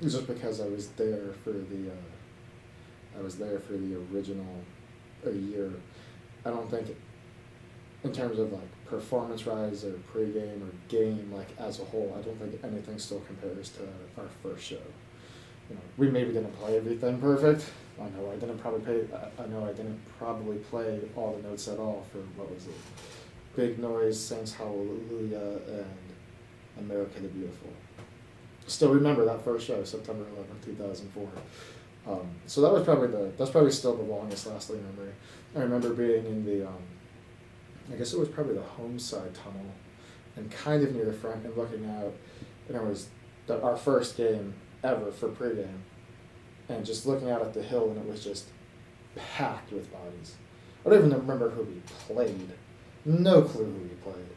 just because I was there for the original a year. I don't think in terms of like performance rise or pregame or game like as a whole, I don't think anything still compares to our first show. We maybe didn't play everything perfect. I know I didn't probably play all the notes at all for what was it? Big Noise, Saints Hallelujah, and America the Beautiful. Still remember that first show, September 11th, 2004. So that's probably still the longest lasting memory. I remember being in the, I guess it was probably the home side tunnel, and kind of near the front and looking out, and it was our first game ever for pregame, and just looking out at the hill, and it was just packed with bodies. I don't even remember who we played. No clue who we played.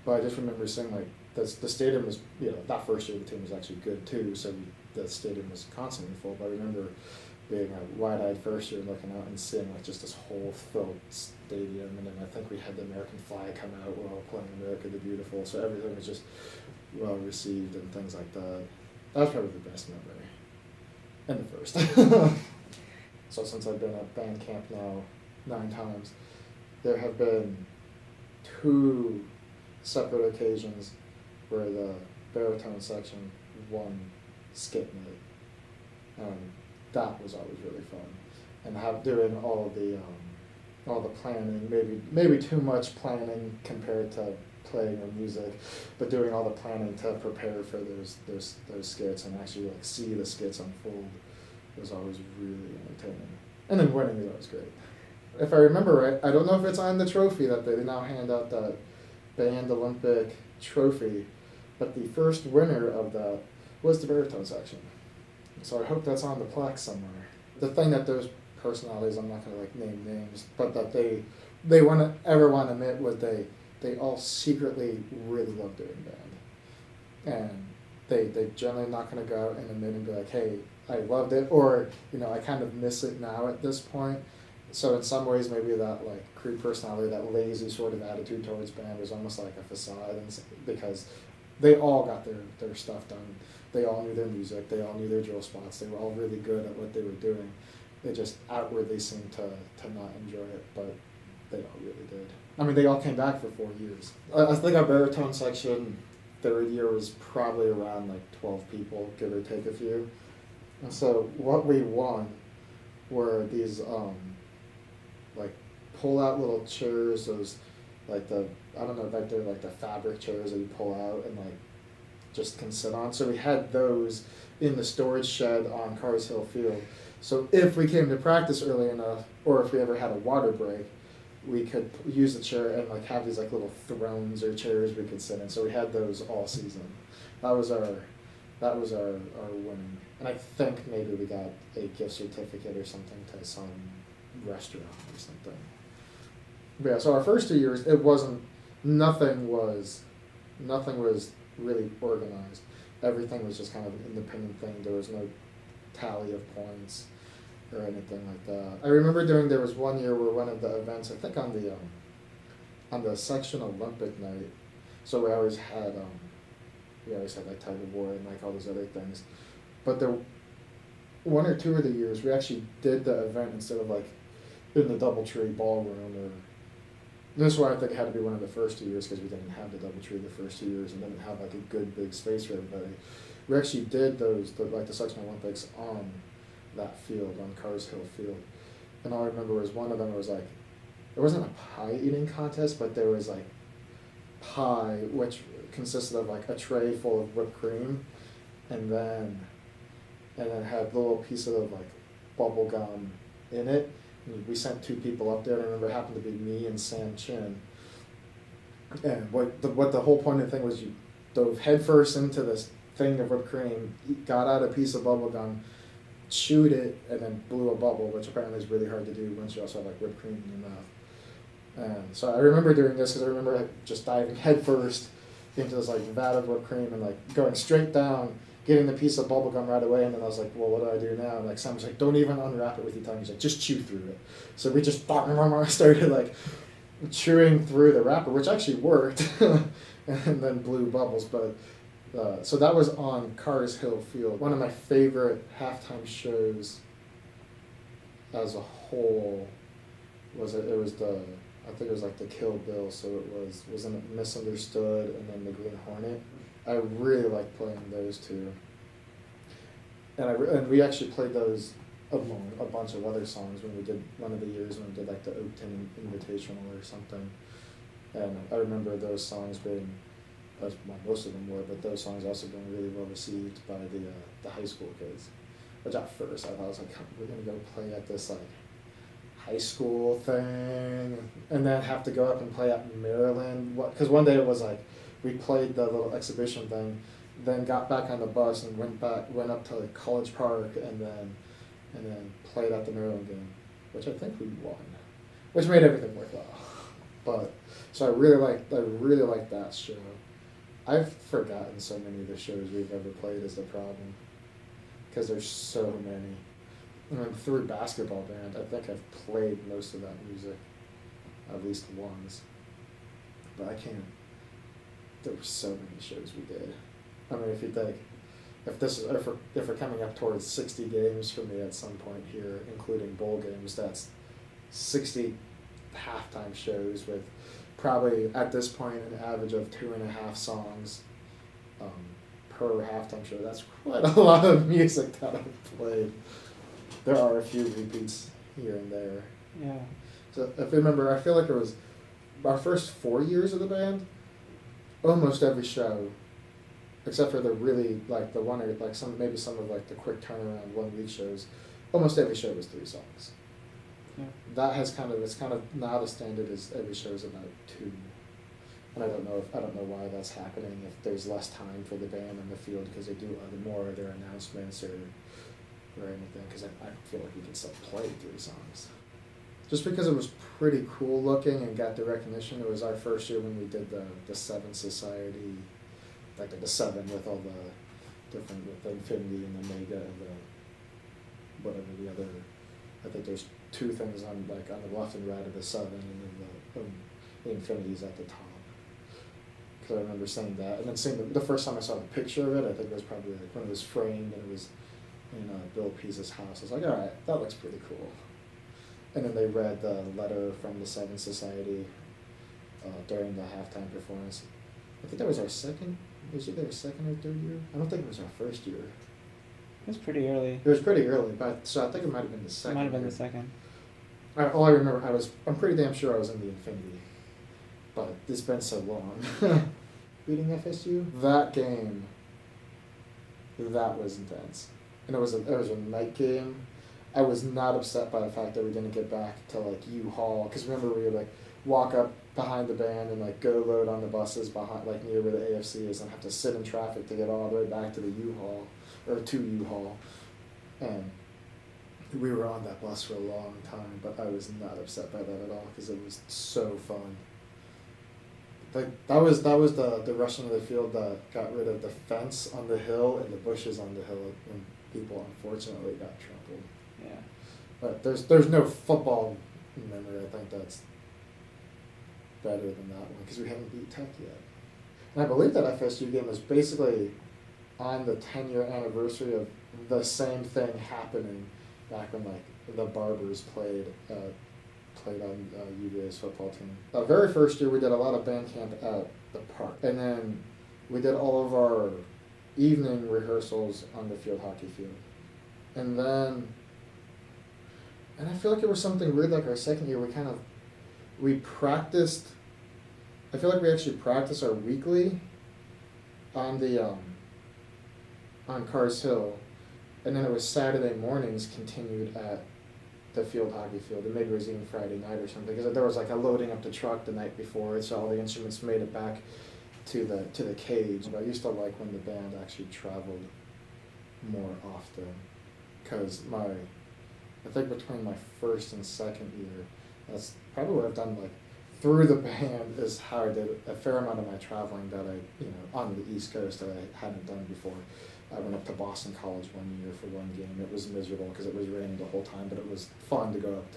But I just remember seeing like the stadium was, that first year the team was actually good too, so the stadium was constantly full. But I remember being a wide-eyed first year looking out and seeing like just this whole filled stadium, and then I think we had the American flag come out while playing America the Beautiful, so everything was just well received and things like that. That was probably the best memory. And the first. So since I've been at band camp now 9 times, there have been 2 separate occasions where the baritone section won skit night. That was always really fun. And doing all the planning, maybe too much planning compared to playing the music, but doing all the planning to prepare for those skits and actually like see the skits unfold was always really entertaining. And then winning is always great. If I remember right, I don't know if it's on the trophy that they now hand out, that band Olympic trophy, but the first winner of that was the baritone section. So I hope that's on the plaque somewhere. The thing that those personalities, I'm not going to like name names, but that they ever want to admit was they all secretly really love doing band. And they generally not going to go out and admit and be like, hey, I loved it, or, I kind of miss it now at this point. So in some ways, maybe that like Creed personality, that lazy sort of attitude towards band was almost like a facade, because they all got their stuff done. They all knew their music. They all knew their drill spots. They were all really good at what they were doing. They just outwardly seemed to not enjoy it, but they all really did. I mean, they all came back for 4 years. I think our baritone section, third year, was probably around like 12 people, give or take a few. And so what we won were these like pull out little chairs, those like I don't know, like they're like the fabric chairs that you pull out and like just can sit on. So we had those in the storage shed on Cars Hill Field. So if we came to practice early enough, or if we ever had a water break, we could use the chair and like have these like little thrones or chairs we could sit in. So we had those all season. That was our winning. And I think maybe we got a gift certificate or something to some restaurant or something. But yeah, so our first 2 years, nothing was really organized. Everything was just kind of an independent thing. There was no tally of points or anything like that. I remember there was 1 year where one of the events, I think on the section Olympic night, so we always had like tug of war and like all those other things. But there, 1 or 2 of the years, we actually did the event instead of like in the DoubleTree ballroom, or this is why I think it had to be one of the first 2 years, because we didn't have the DoubleTree the first 2 years and didn't have like a good big space for everybody. We actually did the section Olympics on that field, on Cars Hill Field. And all I remember was one of them was like, it wasn't a pie eating contest, but there was like pie, which consisted of like a tray full of whipped cream, and then had little pieces of like bubble gum in it. And we sent 2 people up there, and I remember it happened to be me and Sam Chin. And what the whole point of the thing was, you dove headfirst into this thing of whipped cream, got out a piece of bubble gum, chewed it, and then blew a bubble, which apparently is really hard to do once you also have like whipped cream in your mouth. And so I remember doing this because I remember just diving headfirst into this like vat of whipped cream and like going straight down, getting the piece of bubble gum right away, and then I was like, well, what do I do now? And like Sam was like, don't even unwrap it with your tongue. He's like, just chew through it. So we just started like chewing through the wrapper, which actually worked, and then blew bubbles. But So that was on Carter's Hill Field. One of my favorite halftime shows as a whole was it was the, I think it was like the Kill Bill, so it wasn't it Misunderstood and then the Green Hornet. I really liked playing those two. And we actually played those among a bunch of other songs when we did one of the years when we did like the Oakton Invitational or something. And I remember those songs being, well, most of them were, but those songs also being really well received by the high school kids. Which at first I thought, I was like, we're gonna go play at this like high school thing, and then have to go up and play at Maryland. Because one day it was like we played the little exhibition thing, then got back on the bus and went up to like College Park, and then played at the Maryland game, which I think we won, which made everything worthwhile. But so I really liked that show. I've forgotten so many of the shows we've ever played is the problem, because there's so many. And through basketball band, I think I've played most of that music, at least once. But I can't. There were so many shows we did. I mean, if you think, if we're coming up towards 60 games for me at some point here, including bowl games, that's 60 halftime shows with probably at this point an average of 2.5 songs per halftime show. That's quite a lot of music that I've played. There are a few repeats here and there. Yeah. So if you remember, I feel like it was our first 4 years of the band, almost every show, except for the really, like the one, or like some of like the quick turnaround 1 week shows, almost every show was 3 songs. Yeah. That has it's kind of now the standard is every show is about 2. And I don't know why that's happening, if there's less time for the band in the field because they do more of their announcements or anything, because I feel like we can still play 3 songs. Just because it was pretty cool looking and got the recognition. It was our first year when we did the Seven Society, like the 7 with all the different, with the Infinity and the Mega and the whatever the other, I think there's 2 things on the left and right of the 7, and then the Infinity's at the top. Because I remember saying that, and then seeing the first time I saw the picture of it, I think it was probably like when it was framed and it was in Bill Pease's house. I was like, all right, that looks pretty cool. And then they read the letter from the Seven Society during the halftime performance. I think that was our second. Was it their second or third year? I don't think it was our first year. It was pretty early. It was pretty early, but so I think it might have been the second. It might have been year. the second. All I remember, I'm pretty damn sure I was in the Infinity, but it's been so long. Beating FSU, that game, that was intense, and it was a night game. I was not upset by the fact that we didn't get back to like U-Haul, because remember we would like walk up behind the band and like go load on the buses behind like near where the AFC is and have to sit in traffic to get all the way back to the U-Haul or to U-Haul, and we were on that bus for a long time, but I was not upset by that at all because it was so fun. Like that was the rushing of the field that got rid of the fence on the hill and the bushes on the hill, and people unfortunately got trampled. Yeah. But there's no football memory. I think that's better than that one because we haven't beat Tech yet. And I believe that FSU game was basically on the 10-year anniversary of the same thing happening back when like the Barbers played on UVA's football team. The very first year we did a lot of band camp at the park, and then we did all of our evening rehearsals on the field hockey field, and I feel like it was something weird. Like our second year, we practiced. I feel like we actually practiced our weekly on the on Cars Hill, and then it was Saturday mornings continued at the field hockey field, and maybe it was even Friday night or something, because there was like a loading up the truck the night before, so all the instruments made it back to the cage. But I used to like when the band actually traveled more often, because I think between my first and second year, that's probably what I've done like through the band is how I did a fair amount of my traveling that on the East Coast that I hadn't done before. I went up to Boston College one year for one game. It was miserable because it was raining the whole time, but it was fun to go up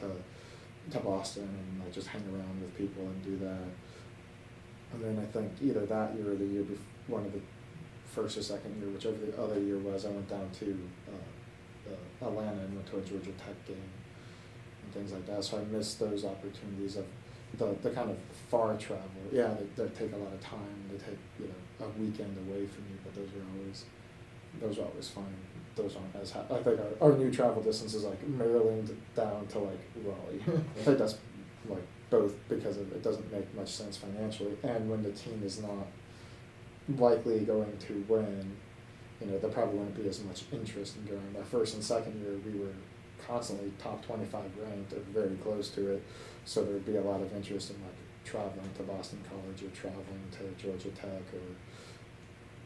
to Boston and like just hang around with people and do that. And then I think either that year or the year before, one of the first or second year, whichever the other year was, I went down to Atlanta and went to a Georgia Tech game and things like that. So I missed those opportunities of the kind of far travel. Yeah, they take a lot of time. They take a weekend away from you, but those are always fun. Those aren't as I think our new travel distance is like Maryland down to like Raleigh. I think that's like both because it doesn't make much sense financially, and when the team is not likely going to win, there probably wouldn't be as much interest in going. My first and second year, we were constantly top 25 ranked or very close to it, so there would be a lot of interest in like traveling to Boston College or traveling to Georgia Tech, or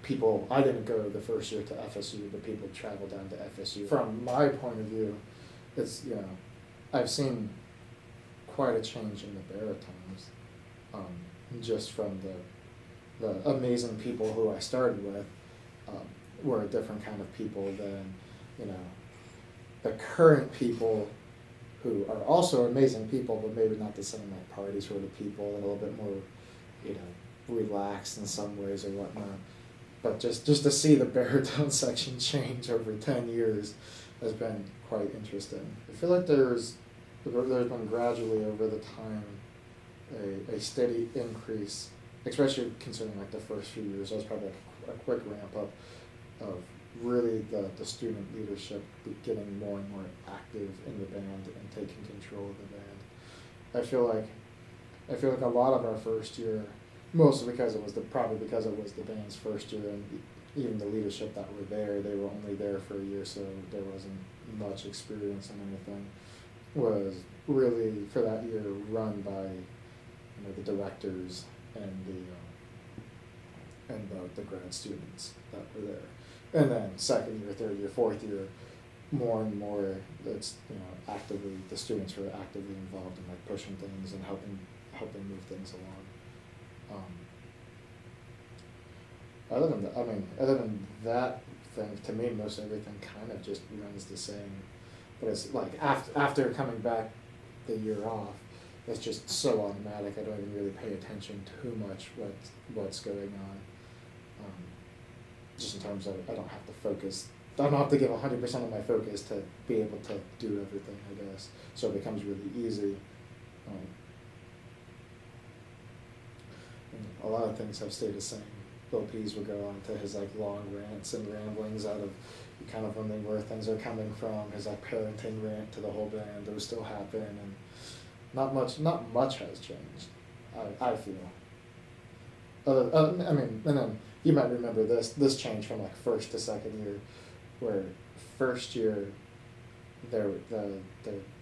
people. I didn't go the first year to FSU, but people traveled down to FSU. From my point of view, it's I've seen quite a change in the Baritones, just from the amazing people who I started with. Were a different kind of people than the current people, who are also amazing people, but maybe not the same like party sort of people, and a little bit more relaxed in some ways or whatnot. But just to see the baritone section change over 10 years has been quite interesting. I feel like there's been gradually over the time a steady increase, especially considering like the first few years. That was probably a quick ramp up of really the student leadership getting more and more active in the band and taking control of the band. I feel like a lot of our first year, mostly because it was probably because it was the band's first year, and even the leadership that were there, they were only there for a year, so there wasn't much experience in anything, was really for that year run by the directors and the grad students that were there. And then second year, third year, fourth year, more and more, it's actively, the students were actively involved in like pushing things and helping move things along. Other than that thing, to me, most everything kind of just runs the same. But it's like after coming back the year off, it's just so automatic. I don't even really pay attention too much what's going on. Just in terms of I don't have to focus. I don't have to give 100% of my focus to be able to do everything, I guess. So it becomes really easy. A lot of things have stayed the same. Bill Pease would go on to his like long rants and ramblings out of kind of wondering where things are coming from. His like parenting rant to the whole band, those still happen, and not much has changed. I feel. And then you might remember this change from like first to second year, where first year, the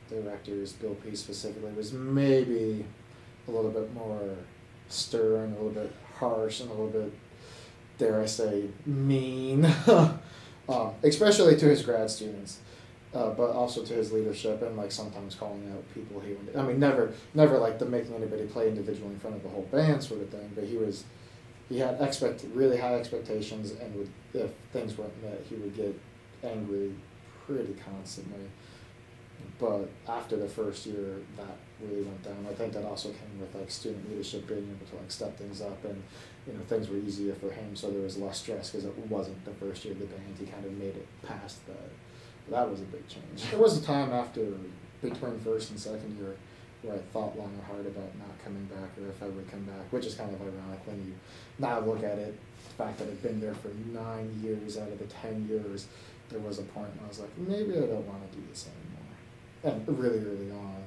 directors, Bill Pease specifically, was maybe a little bit more stern, a little bit harsh, and a little bit, dare I say, mean, especially to his grad students, but also to his leadership, and like sometimes calling out people he wanted. I mean, never like making anybody play individually in front of the whole band sort of thing, but he had really high expectations, and if things weren't met, he would get angry pretty constantly. But after the first year, that really went down. I think that also came with like student leadership being able to like step things up, and things were easier for him, so there was less stress because it wasn't the first year of the band. He kind of made it past that. That was a big change. There was a time between first and second year where I thought long and hard about not coming back, or if I would come back, which is kind of ironic when you now look at it. The fact that I've been there for 9 years out of the 10 years, there was a point when I was like, maybe I don't want to do this anymore. And really early on,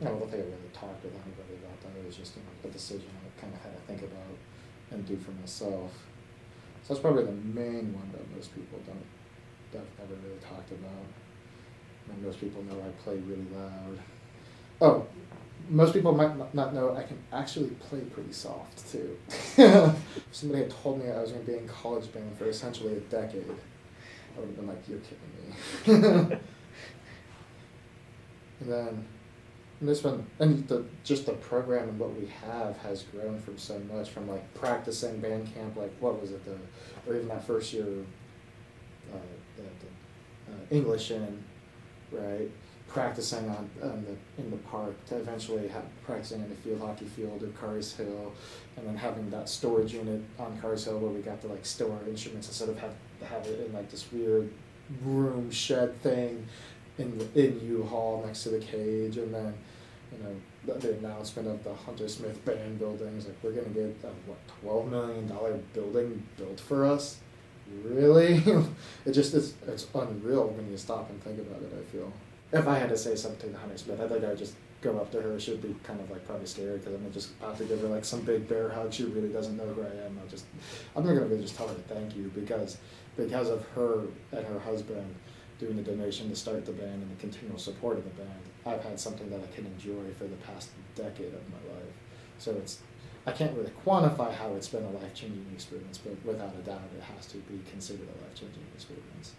I don't think I really talked with anybody about that. It was just a decision I kind of had to think about and do for myself. So that's probably the main one that most people that I've never really talked about. And most people know I play really loud. Oh, most people might not know I can actually play pretty soft too. If somebody had told me I was going to be in college band for essentially a decade, I would have been like, you're kidding me. And then this one, and just the program and what we have has grown from so much, from like practicing band camp, like what was it, or even that first year, English in, right? practicing in the park to eventually practicing in the field hockey field at Cars Hill, and then having that storage unit on Cars Hill where we got to like store our instruments instead of have it in like this weird room shed thing in U-Haul next to the cage, and then the announcement of the Hunter Smith band buildings, like we're gonna get a $12 million building built for us. Really? It's unreal when you stop and think about it, I feel. If I had to say something to Hunter Smith, I think I'd just go up to her. She'd be kind of like probably scared because I'm just about to give her like some big bear hug. She really doesn't know who I am. I'm not gonna just tell her thank you because of her and her husband doing the donation to start the band and the continual support of the band. I've had something that I can enjoy for the past decade of my life. So I can't really quantify how it's been a life-changing experience, but without a doubt it has to be considered a life-changing experience.